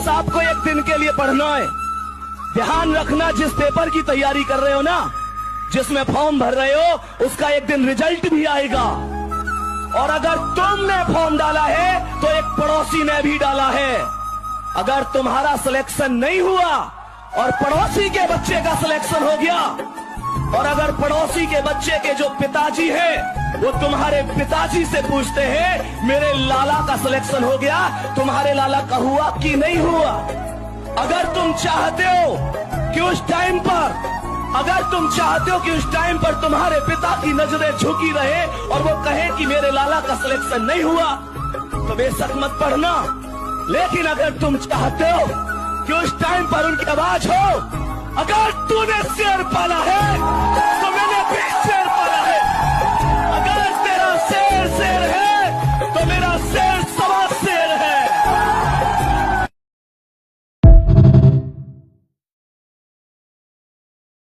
बस आपको एक दिन के लिए पढ़ना है। ध्यान रखना, जिस पेपर की तैयारी कर रहे हो ना, जिसमें फॉर्म भर रहे हो, उसका एक दिन रिजल्ट भी आएगा। और अगर तुमने फॉर्म डाला है तो एक पड़ोसी ने भी डाला है। अगर तुम्हारा सिलेक्शन नहीं हुआ और पड़ोसी के बच्चे का सिलेक्शन हो गया, और अगर पड़ोसी के बच्चे के जो पिताजी हैं वो तुम्हारे पिताजी से पूछते हैं मेरे लाला का सिलेक्शन हो गया, तुम्हारे लाला का हुआ कि नहीं हुआ। अगर तुम चाहते हो कि उस टाइम पर तुम्हारे पिता की नजरें झुकी रहे और वो कहे कि मेरे लाला का सिलेक्शन नहीं हुआ, तो बेशक मत पढ़ना। लेकिन अगर तुम चाहते हो कि उस टाइम पर उनकी आवाज हो, अगर तूने शेर पाला है तो मैंने भी शेर पाला है। अगर तेरा शेर शेर है तो मेरा शेर